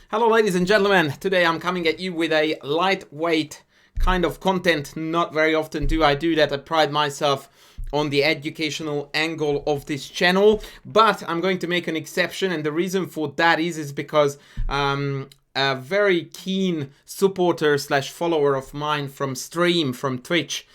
Hello ladies and gentlemen, today I'm coming at you with a lightweight kind of content. Not very often do I do that. I pride myself on the educational angle of this channel, but I'm going to make an exception, and the reason for that is because a very keen supporter slash follower of mine from Twitch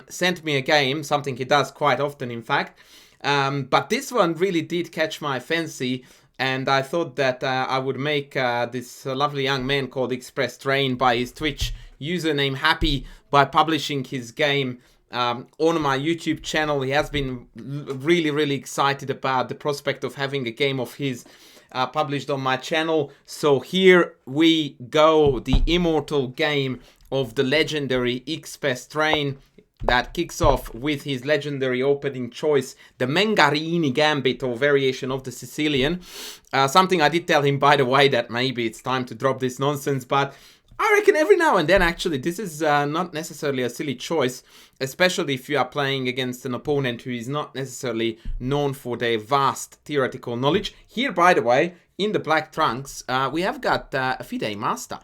sent me a game, something he does quite often in fact, but this one really did catch my fancy. And I thought that I would make this lovely young man called Expresstrain by his Twitch username happy by publishing his game on my YouTube channel. He has been really excited about the prospect of having a game of his published on my channel. So here we go, the Immortal game of the legendary Expresstrain, that kicks off with his legendary opening choice, the Mengarini gambit, or variation of the Sicilian. Something I did tell him, by the way, that maybe it's time to drop this nonsense, but I reckon every now and then, actually, this is not necessarily a silly choice, especially if you are playing against an opponent who is not necessarily known for their vast theoretical knowledge. Here, by the way, in the black trunks, we have got a FIDE master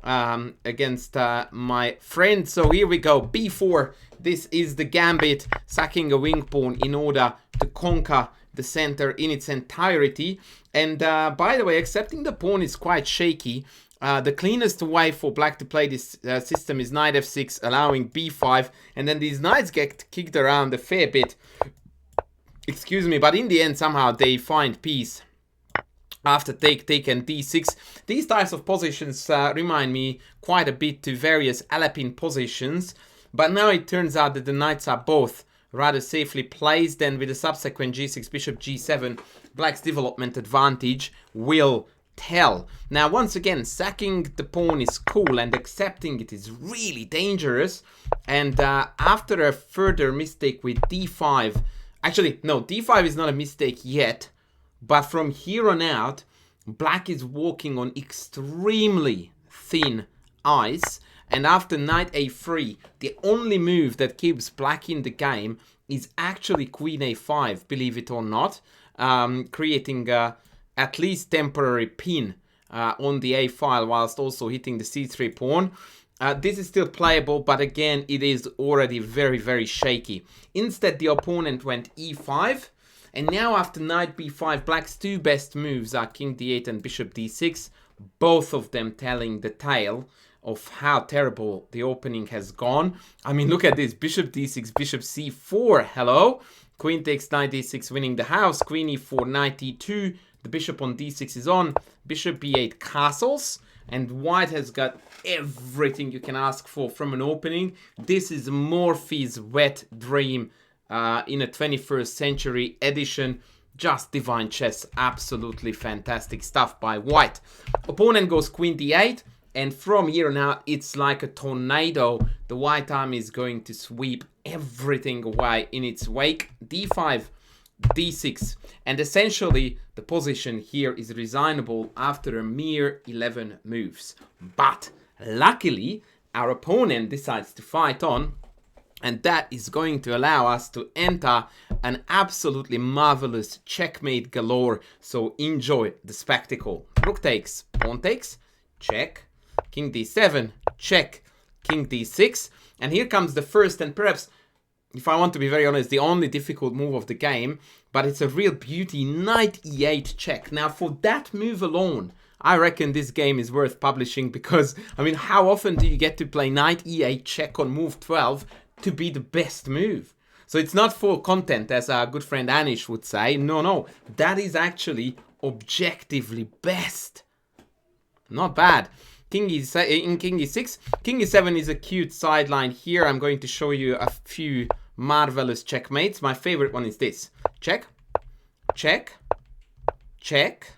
against my friend. So here we go, b4. This is the gambit, sacking a wing pawn in order to conquer the center in its entirety. And by the way, accepting the pawn is quite shaky. The cleanest way for black to play this system is knight f6, allowing b5, and then these knights get kicked around a fair bit, excuse me, but in the end somehow they find peace after take and d6. These types of positions remind me quite a bit to various Alapin positions, but now it turns out that the knights are both rather safely placed, and with the subsequent g6, bishop g7, black's development advantage will tell. Now once again, sacking the pawn is cool and accepting it is really dangerous, and after a further mistake with d5, actually no, d5 is not a mistake yet, but from here on out, black is walking on extremely thin ice. And after knight a3, the only move that keeps black in the game is actually queen a5, believe it or not, creating at least temporary pin on the a file, whilst also hitting the c3 pawn. This is still playable, but again, it is already very shaky. Instead, the opponent went e5. And now after knight b5, black's two best moves are king d8 and bishop d6, both of them telling the tale of how terrible the opening has gone. I mean, look at this, bishop d6, bishop c4, hello? Queen takes knight d6, winning the house, queen e4, knight e2, the bishop on d6 is on, bishop b8 castles, and white has got everything you can ask for from an opening. This is Morphy's wet dream in a 21st century edition. Just divine chess, absolutely fantastic stuff by white. Opponent goes queen d8, and from here on out it's like a tornado. The white army is going to sweep everything away in its wake. d5, d6, and essentially the position here is resignable after a mere 11 moves. But luckily our opponent decides to fight on, and that is going to allow us to enter an absolutely marvelous checkmate galore. So enjoy the spectacle. Rook takes, pawn takes, check, king d7, check, king d6. And here comes the first, and perhaps, if I want to be very honest, the only difficult move of the game, but it's a real beauty, knight e8 check. Now for that move alone, I reckon this game is worth publishing, because, I mean, how often do you get to play knight e8 check on move 12 to be the best move? So it's not for content, as our good friend Anish would say. No, that is actually objectively best. Not bad. King in king e6. King e7 is a cute sideline here. I'm going to show you a few marvelous checkmates. My favorite one is this. Check, check, check,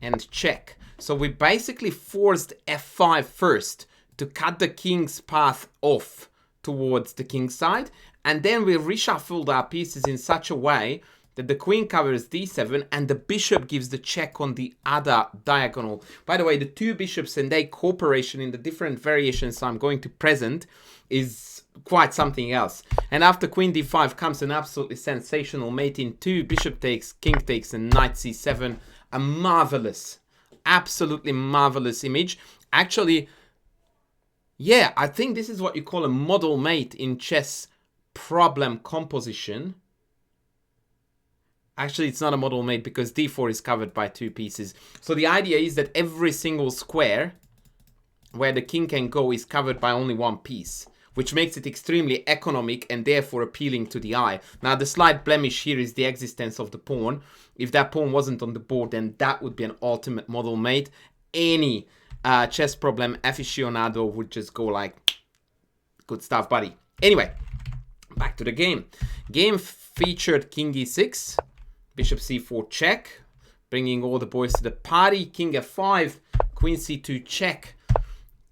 and check. So we basically forced f5 first to cut the king's path off towards the king side, and then we reshuffled our pieces in such a way that the queen covers d7 and the bishop gives the check on the other diagonal. By the way, the two bishops and their cooperation in the different variations I'm going to present is quite something else. And after queen d5 comes an absolutely sensational mate in two, bishop takes, king takes, and knight c7. A marvelous absolutely marvelous image. Actually, yeah, I think this is what you call a model mate in chess problem composition. Actually, it's not a model mate because d4 is covered by 2 pieces. So the idea is that every single square where the king can go is covered by only 1 piece, which makes it extremely economic and therefore appealing to the eye. Now, the slight blemish here is the existence of the pawn. If that pawn wasn't on the board, then that would be an ultimate model mate. Any chess problem aficionado would just go like, good stuff, buddy. Anyway, back to the game. Game featured king e6, bishop c4 check, bringing all the boys to the party. King f5, queen c2 check,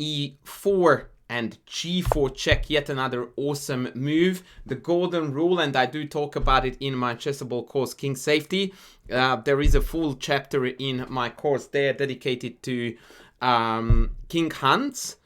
e4 and g4 check, yet another awesome move. The golden rule, and I do talk about it in my Chessable course, King Safety. There is a full chapter in my course there dedicated to king hunts.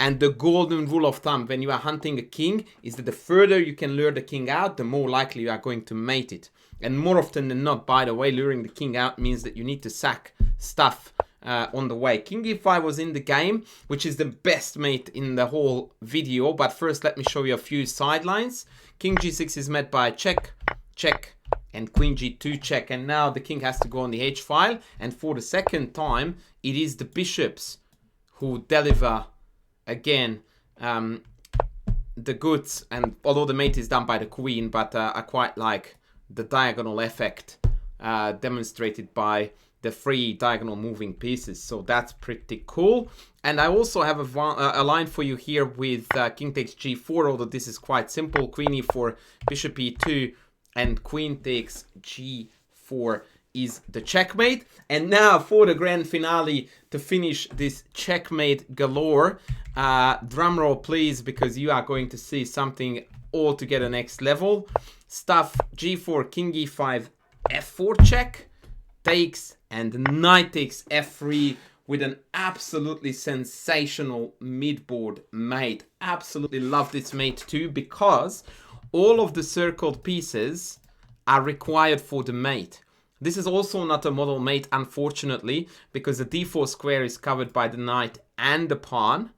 And the golden rule of thumb when you are hunting a king is that the further you can lure the king out, the more likely you are going to mate it. And more often than not, by the way, luring the king out means that you need to sack stuff on the way. King e5 was in the game, which is the best mate in the whole video. But first, let me show you a few sidelines. King g6 is met by check, check, and queen g2 check. And now the king has to go on the h file. And for the second time, it is the bishops who deliver again the goods. And although the mate is done by the queen, but I quite like the diagonal effect demonstrated by the 3 diagonal moving pieces. So that's pretty cool. And I also have a line for you here with king takes g4, although this is quite simple. Queen e4, bishop e2, and queen takes g4 is the checkmate. And now for the grand finale to finish this checkmate galore. Drum roll please, because you are going to see something altogether next level. Stuff g4, king e5, f4 check, takes, and knight takes f3 with an absolutely sensational midboard mate. Absolutely love this mate too, because all of the circled pieces are required for the mate. This is also not a model mate, unfortunately, because the d4 square is covered by the knight and the pawn.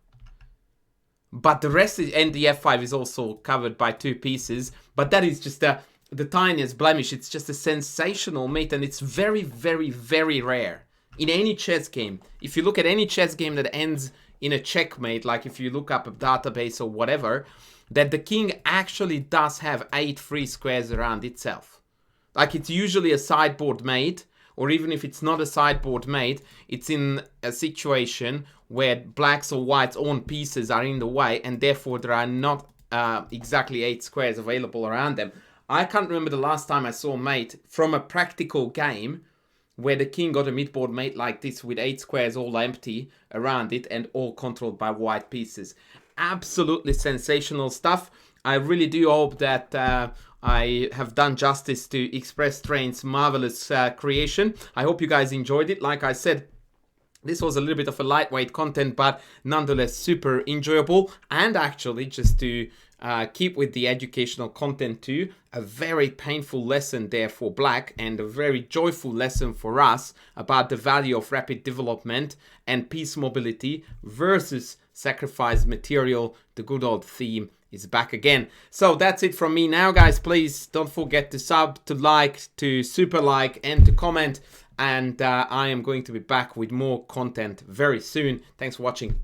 But the rest is, and the f5 is also covered by 2 pieces. But that is just the tiniest blemish. It's just a sensational mate, and it's very, very, very rare in any chess game. If you look at any chess game that ends in a checkmate, like if you look up a database or whatever, that the king actually does have 8 free squares around itself. Like, it's usually a sideboard mate, or even if it's not a sideboard mate, it's in a situation where blacks or whites' own pieces are in the way, and therefore there are not exactly 8 squares available around them. I can't remember the last time I saw a mate from a practical game where the king got a midboard mate like this with 8 squares all empty around it and all controlled by white pieces. Absolutely sensational stuff. I really do hope that I have done justice to Expresstrain's marvelous creation. I hope you guys enjoyed it. Like I said, this was a little bit of a lightweight content, but nonetheless super enjoyable. And actually, just to keep with the educational content too, a very painful lesson there for black and a very joyful lesson for us about the value of rapid development and piece mobility versus sacrifice material. The good old theme is back again. So that's it from me now, guys. Please don't forget to sub, to like, to super like, and to comment. And I am going to be back with more content very soon. Thanks for watching.